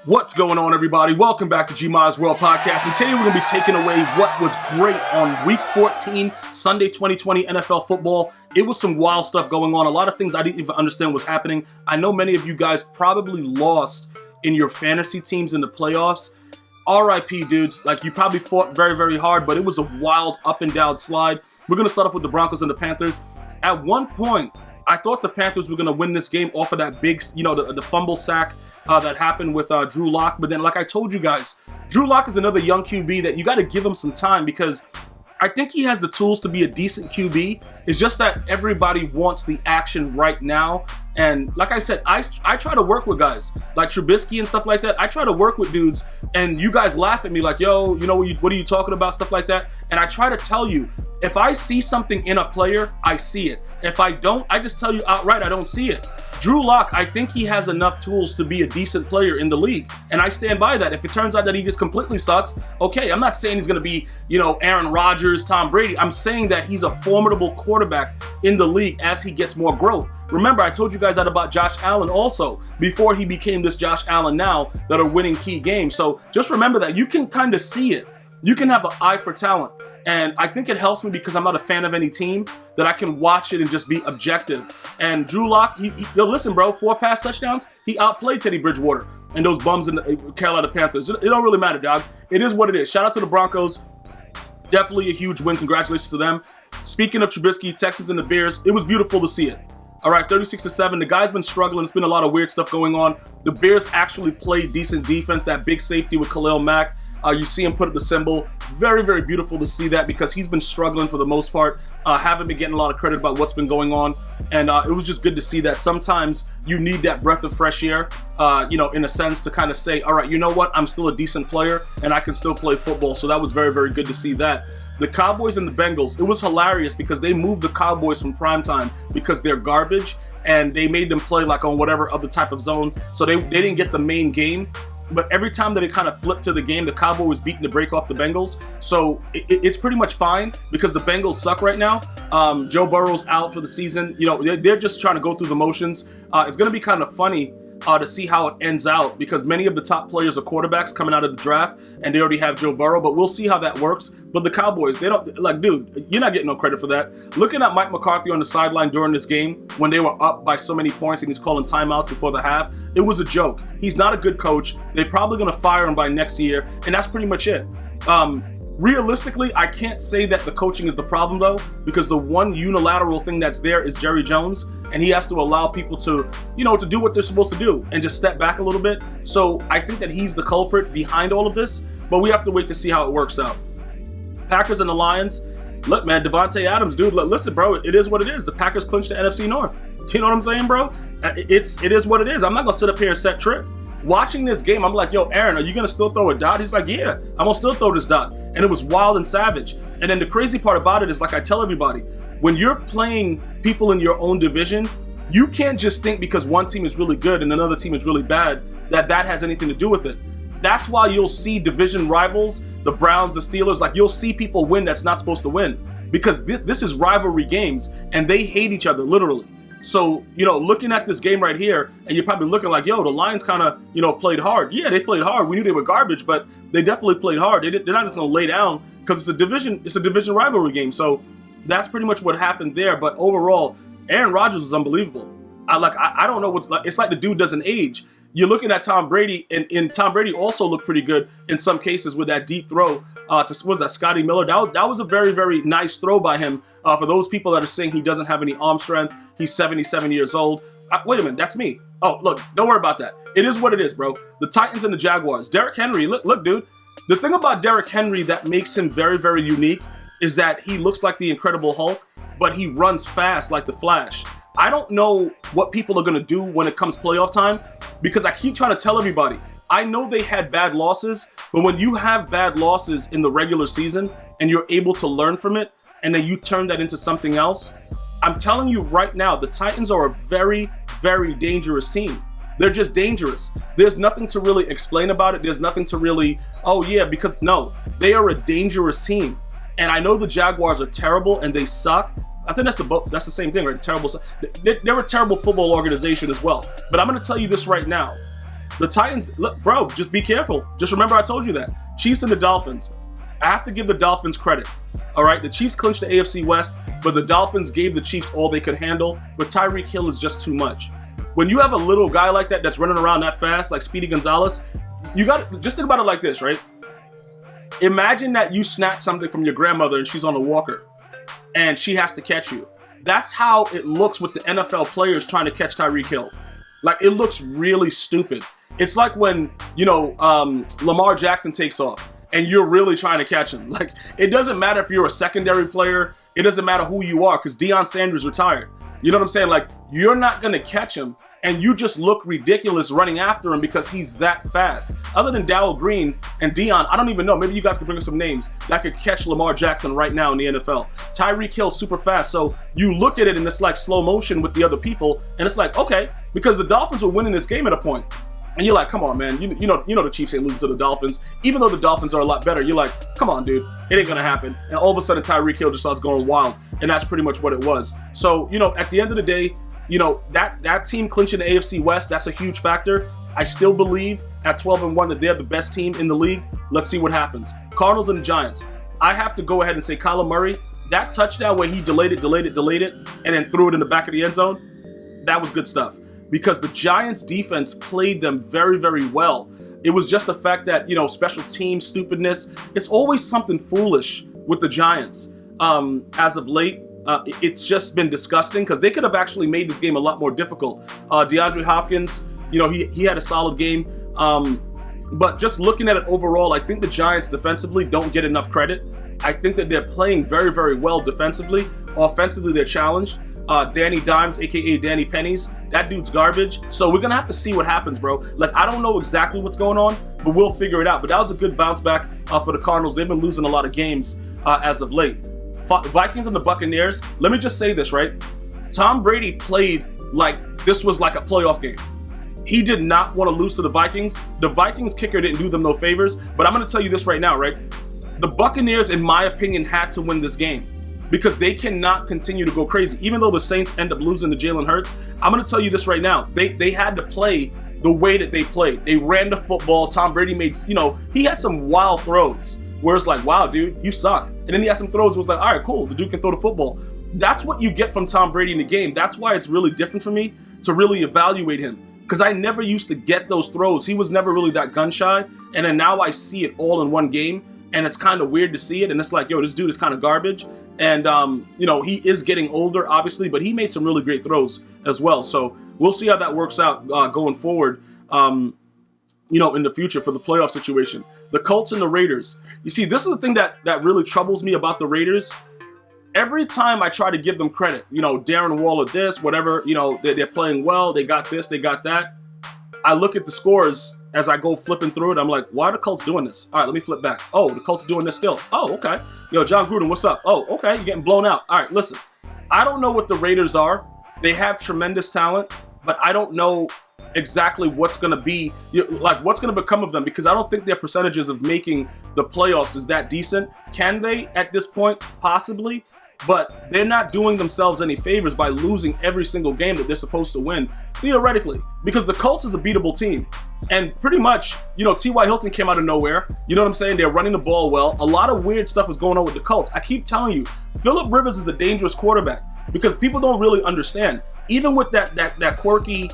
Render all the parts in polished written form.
What's going on, everybody? Welcome back to GmiasWorldPodcast, and today we're going to be taking away what was great on Week 14, Sunday 2020 NFL football. It was some wild stuff going on, a lot of things I didn't even understand was happening. I know many of you guys probably lost in your fantasy teams in the playoffs. RIP, dudes. Like, you probably fought very, very hard, but it was a wild up and down slide. We're going to start off with the Broncos and the Panthers. At one point, I thought the Panthers were going to win this game off of that big, the fumble sack that happened with Drew Lock. But then, like I told you guys, Drew Lock is another young QB that you got to give him some time, because I think he has the tools to be a decent QB. It's just that everybody wants the action right now. And like I said, I try to work with guys like Trubisky and stuff like that. I try to work with dudes, and you guys laugh at me like, yo, what are you talking about, stuff like that. And I try to tell you, if I see something in a player, I see it. If I don't, I just tell you outright I don't see it. Drew Lock, I think he has enough tools to be a decent player in the league, and I stand by that. If it turns out that he just completely sucks, okay, I'm not saying he's going to be, Aaron Rodgers, Tom Brady. I'm saying that he's a formidable quarterback in the league as he gets more growth. Remember, I told you guys that about Josh Allen also, before he became this Josh Allen now that are winning key games. So just remember that you can kind of see it. You can have an eye for talent. And I think it helps me because I'm not a fan of any team, that I can watch it and just be objective. And Drew Lock, listen, bro, 4 pass touchdowns, he outplayed Teddy Bridgewater and those bums in the Carolina Panthers. It don't really matter, dog. It is what it is. Shout out to the Broncos. Definitely a huge win. Congratulations to them. Speaking of Trubisky, Texas and the Bears, it was beautiful to see it. All right, 36-7. The guy's been struggling. It's been a lot of weird stuff going on. The Bears actually played decent defense. That big safety with Khalil Mack. You see him put up the symbol. Very, very beautiful to see that, because he's been struggling for the most part. Haven't been getting a lot of credit about what's been going on. And it was just good to see that. Sometimes you need that breath of fresh air, in a sense, to kind of say, all right, you know what? I'm still a decent player and I can still play football. So that was very, very good to see that. The Cowboys and the Bengals, it was hilarious because they moved the Cowboys from primetime because they're garbage, and they made them play like on whatever other type of zone. So they didn't get the main game. But every time that it kind of flipped to the game, the Cowboys was beating to break off the Bengals. So it's pretty much fine because the Bengals suck right now. Joe Burrow's out for the season. They're just trying to go through the motions. It's going to be kind of funny to see how it ends out, because many of the top players are quarterbacks coming out of the draft, and they already have Joe Burrow. But we'll see how that works. But the Cowboys, they don't, like, dude, you're not getting no credit for that. Looking at Mike McCarthy on the sideline during this game when they were up by so many points and he's calling timeouts before the half, it was a joke. He's not a good coach. They're probably going to fire him by next year, and that's pretty much it. Realistically, I can't say that the coaching is the problem, though, because the one unilateral thing that's there is Jerry Jones, and he has to allow people to, to do what they're supposed to do and just step back a little bit. So I think that he's the culprit behind all of this, but we have to wait to see how it works out. Packers and the Lions. Look, man, Devontae Adams, dude, listen, bro, it is what it is. The Packers clinched the NFC North. You know what I'm saying, bro? It is what it is. I'm not going to sit up here and set trip. Watching this game, I'm like, yo, Aaron, are you going to still throw a dot? He's like, yeah, I'm going to still throw this dot. And it was wild and savage. And then the crazy part about it is, like I tell everybody, when you're playing people in your own division, you can't just think because one team is really good and another team is really bad that has anything to do with it. That's why you'll see division rivals, the Browns, the Steelers, like you'll see people win that's not supposed to win, because this is rivalry games and they hate each other, literally. So, looking at this game right here, and you're probably looking like, yo, the Lions kind of, played hard. Yeah, they played hard. We knew they were garbage, but they definitely played hard. They're not just going to lay down because it's a division rivalry game. So that's pretty much what happened there. But overall, Aaron Rodgers was unbelievable. I don't know what's like. It's like the dude doesn't age. You're looking at Tom Brady, and Tom Brady also looked pretty good in some cases with that deep throw to Scotty Miller. That was a very, very nice throw by him. For those people that are saying he doesn't have any arm strength, he's 77 years old. Wait a minute, that's me. Oh, look, don't worry about that. It is what it is, bro. The Titans and the Jaguars. Derrick Henry, look, dude. The thing about Derrick Henry that makes him very, very unique is that he looks like the Incredible Hulk, but he runs fast like the Flash. I don't know what people are going to do when it comes playoff time, because I keep trying to tell everybody, I know they had bad losses, but when you have bad losses in the regular season and you're able to learn from it, and then you turn that into something else, I'm telling you right now, the Titans are a very, very dangerous team. They're just dangerous. There's nothing to really explain about it. There's nothing to really, because no, they are a dangerous team. And I know the Jaguars are terrible and they suck. I think that's the same thing, right? Terrible. They're a terrible football organization as well. But I'm going to tell you this right now. The Titans, look, bro, just be careful. Just remember I told you that. Chiefs and the Dolphins. I have to give the Dolphins credit. All right, the Chiefs clinched the AFC West, but the Dolphins gave the Chiefs all they could handle. But Tyreek Hill is just too much. When you have a little guy like that that's running around that fast, like Speedy Gonzalez, you got to just think about it like this, right? Imagine that you snatch something from your grandmother and she's on a walker and she has to catch you. That's how it looks with the NFL players trying to catch Tyreek Hill. Like, it looks really stupid. It's like when, Lamar Jackson takes off and you're really trying to catch him. Like, it doesn't matter if you're a secondary player. It doesn't matter who you are, because Deion Sanders retired. You know what I'm saying? Like, you're not going to catch him, and you just look ridiculous running after him because he's that fast. Other than Darrell Green and Deion, I don't even know. Maybe you guys could bring us some names that could catch Lamar Jackson right now in the NFL. Tyreek Hill's super fast, so you look at it and it's like slow motion with the other people, and it's like, okay, because the Dolphins were winning this game at a point. And you're like, come on, man. You know the Chiefs ain't losing to the Dolphins. Even though the Dolphins are a lot better, you're like, come on, dude. It ain't going to happen. And all of a sudden, Tyreek Hill just starts going wild. And that's pretty much what it was. So, at the end of the day, that team clinching the AFC West, that's a huge factor. I still believe at 12-1 that they're the best team in the league. Let's see what happens. Cardinals and the Giants. I have to go ahead and say Kyler Murray, that touchdown where he delayed it, and then threw it in the back of the end zone, that was good stuff. Because the Giants defense played them very, very well. It was just the fact that, special team stupidness, it's always something foolish with the Giants. As of late, it's just been disgusting because they could have actually made this game a lot more difficult. DeAndre Hopkins, he had a solid game. But just looking at it overall, I think the Giants defensively don't get enough credit. I think that they're playing very, very well defensively. Offensively, they're challenged. Danny Dimes, aka Danny Pennies, that dude's garbage. So we're gonna have to see what happens, bro. Like, I don't know exactly what's going on, but we'll figure it out. But that was a good bounce back for the Cardinals. They've been losing a lot of games as of late. Vikings and the Buccaneers. Let me just say this, right? Tom Brady played like this was like a playoff game. He did not want to lose to the Vikings. The Vikings kicker didn't do them no favors. But I'm gonna tell you this right now, right? The Buccaneers, in my opinion, had to win this game, because they cannot continue to go crazy. Even though the Saints end up losing to Jalen Hurts, I'm going to tell you this right now. They had to play the way that they played. They ran the football. Tom Brady made, he had some wild throws where it's like, wow, dude, you suck. And then he had some throws where it was like, all right, cool, the dude can throw the football. That's what you get from Tom Brady in the game. That's why it's really different for me to really evaluate him, because I never used to get those throws. He was never really that gun shy. And then now I see it all in one game. And it's kind of weird to see it. And it's like, yo, this dude is kind of garbage. And, he is getting older, obviously, but he made some really great throws as well. So we'll see how that works out going forward, in the future for the playoff situation. The Colts and the Raiders. You see, this is the thing that really troubles me about the Raiders. Every time I try to give them credit, Darren Waller this, whatever, they're playing well. They got this, they got that. I look at the scores as I go flipping through it. I'm like, why are the Colts doing this? All right, let me flip back. Oh, the Colts doing this still. Oh, okay. Yo, John Gruden, what's up? Oh, okay, you're getting blown out. All right, listen. I don't know what the Raiders are. They have tremendous talent, but I don't know exactly what's going to be, what's going to become of them, because I don't think their percentages of making the playoffs is that decent. Can they at this point? Possibly. But they're not doing themselves any favors by losing every single game that they're supposed to win, theoretically, because the Colts is a beatable team. And pretty much, T.Y. Hilton came out of nowhere. You know what I'm saying? They're running the ball well. A lot of weird stuff is going on with the Colts. I keep telling you, Phillip Rivers is a dangerous quarterback, because people don't really understand. Even with that quirky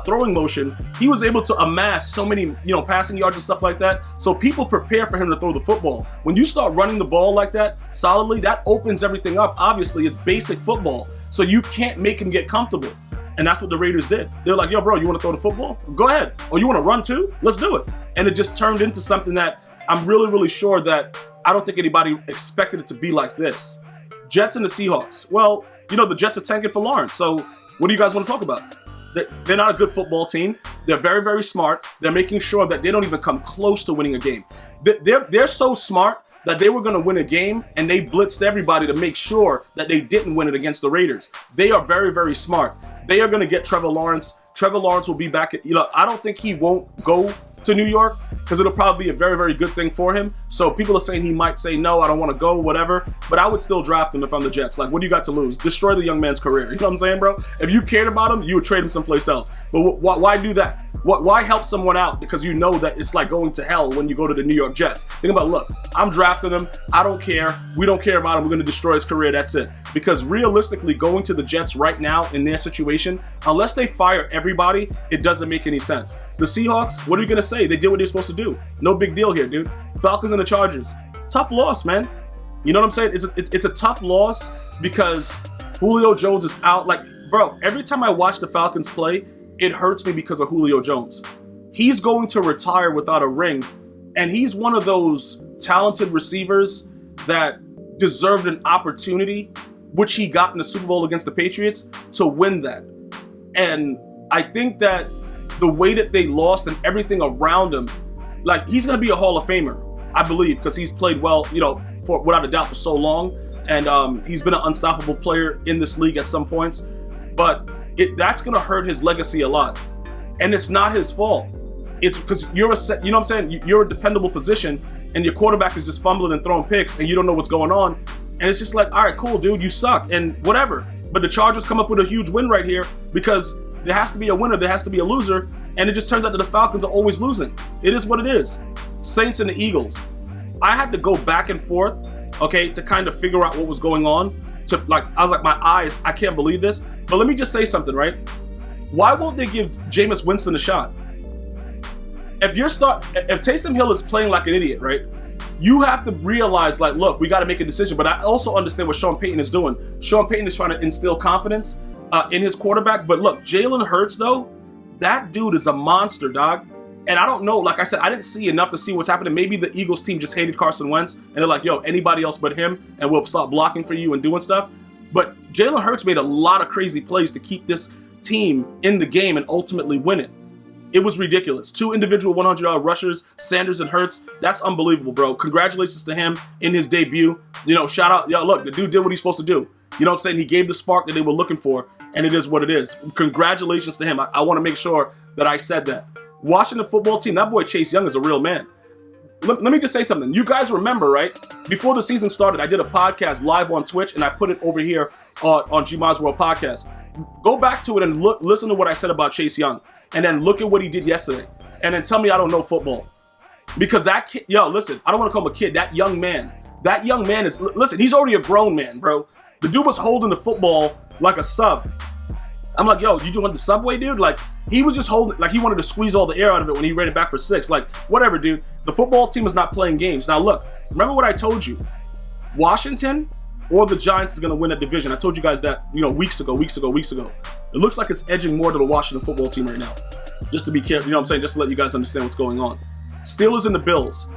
throwing motion, he was able to amass so many, passing yards and stuff like that. So people prepare for him to throw the football. When you start running the ball like that solidly, that opens everything up. Obviously, it's basic football. So you can't make him get comfortable. And that's what the Raiders did. They're like, yo, bro, you want to throw the football? Go ahead. Or you want to run too? Let's do it. And it just turned into something that I'm really, really sure that I don't think anybody expected it to be like this. Jets and the Seahawks. Well, the Jets are tanking for Lawrence. So what do you guys want to talk about? They're not a good football team. They're very, very smart. They're making sure that they don't even come close to winning a game. They're so smart that they were going to win a game, and they blitzed everybody to make sure that they didn't win it against the Raiders. They are very, very smart. They are going to get Trevor Lawrence. Trevor Lawrence will be back. I don't think he won't go to New York. because it'll probably be a very, very good thing for him. So people are saying he might say, no, I don't want to go, whatever. But I would still draft him if I'm the Jets. Like, what do you got to lose? Destroy the young man's career. You know what I'm saying, bro? If you cared about him, you would trade him someplace else. But why do that? Why help someone out? Because you know that it's like going to hell when you go to the New York Jets. Think about, look, I'm drafting him. I don't care. We don't care about him. We're going to destroy his career. That's it. Because realistically, going to the Jets right now in their situation, unless they fire everybody, it doesn't make any sense. The Seahawks, what are you going to say? They did what they're supposed to do. No big deal here, dude. Falcons and the Chargers. Tough loss, man. You know what I'm saying? It's a tough loss because Julio Jones is out. Like, bro, every time I watch the Falcons play, it hurts me because of Julio Jones. He's going to retire without a ring, and he's one of those talented receivers that deserved an opportunity, which he got in the Super Bowl against the Patriots, to win that. And I think that the way that they lost and everything around him, like, he's going to be a Hall of Famer, I believe, because he's played well, you know, for without a doubt for so long, and he's been an unstoppable player in this league at some points, but that's going to hurt his legacy a lot. And it's not his fault. It's because you know what I'm saying? You're a dependable position, and your quarterback is just fumbling and throwing picks, and you don't know what's going on. And it's just like, all right, cool, dude, you suck, and whatever. But the Chargers come up with a huge win right here because there has to be a winner, there has to be a loser, and it just turns out that the Falcons are always losing. It is what it is. Saints and the Eagles. I had to go back and forth, okay, to kind of figure out what was going on. I was like, my eyes, I can't believe this. But let me just say something, right? Why won't they give Jameis Winston a shot? If Taysom Hill is playing like an idiot, right? You have to realize, like, look, we got to make a decision. But I also understand what Sean Payton is doing. Sean Payton is trying to instill confidence in his quarterback. But look, Jalen Hurts, though, that dude is a monster, dog. And I don't know, like I said, I didn't see enough to see what's happening. Maybe the Eagles team just hated Carson Wentz, and they're like, yo, anybody else but him, and we'll start blocking for you and doing stuff. But Jalen Hurts made a lot of crazy plays to keep this team in the game and ultimately win it. It was ridiculous. 2 individual 100-yard rushers, Sanders and Hurts. That's unbelievable, bro. Congratulations to him in his debut. You know, shout out. Yo, look, the dude did what he's supposed to do. You know what I'm saying? He gave the spark that they were looking for, and it is what it is. Congratulations to him. I want to make sure that I said that. Washington football team, that boy Chase Young is a real man. Let me just say something. You guys remember, right? Before the season started, I did a podcast live on Twitch, and I put it over here on GmiasWorldPodcast. Go back to it and listen to what I said about Chase Young, and then look at what he did yesterday, and then tell me I don't know football. Because that kid, yo, listen, I don't want to call him a kid. That young man is, listen, he's already a grown man, bro. The dude was holding the football like a sub. I'm like, yo, you doing the subway, dude? Like, he was just holding, like he wanted to squeeze all the air out of it when he ran it back for 6. Like, whatever, dude. The football team is not playing games. Now, look, remember what I told you. Washington or the Giants is going to win that division. I told you guys that, you know, weeks ago. It looks like it's edging more to the Washington football team right now. Just to be careful, you know what I'm saying? Just to let you guys understand what's going on. Steelers and the Bills.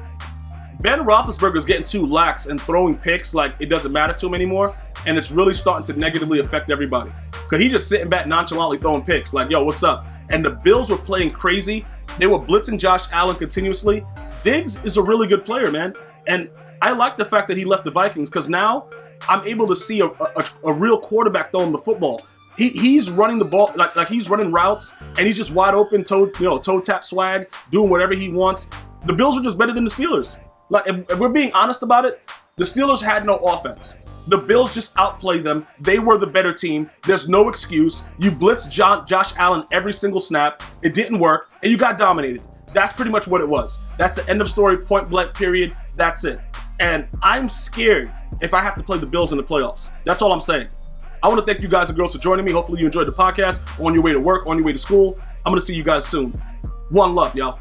Ben Roethlisberger is getting too lax and throwing picks like it doesn't matter to him anymore, and it's really starting to negatively affect everybody. Because he's just sitting back nonchalantly throwing picks like, yo, what's up? And the Bills were playing crazy. They were blitzing Josh Allen continuously. Diggs is a really good player, man. And I like the fact that he left the Vikings because now I'm able to see a real quarterback throwing the football. He's running the ball like he's running routes, and he's just wide open, toe tap swag, doing whatever he wants. The Bills were just better than the Steelers. Like, if we're being honest about it, the Steelers had no offense. The Bills just outplayed them. They were the better team. There's no excuse. You blitzed Josh Allen every single snap. It didn't work, and you got dominated. That's pretty much what it was. That's the end of story, point blank, period. That's it. And I'm scared if I have to play the Bills in the playoffs. That's all I'm saying. I want to thank you guys and girls for joining me. Hopefully you enjoyed the podcast on your way to work, on your way to school. I'm going to see you guys soon. One love, y'all.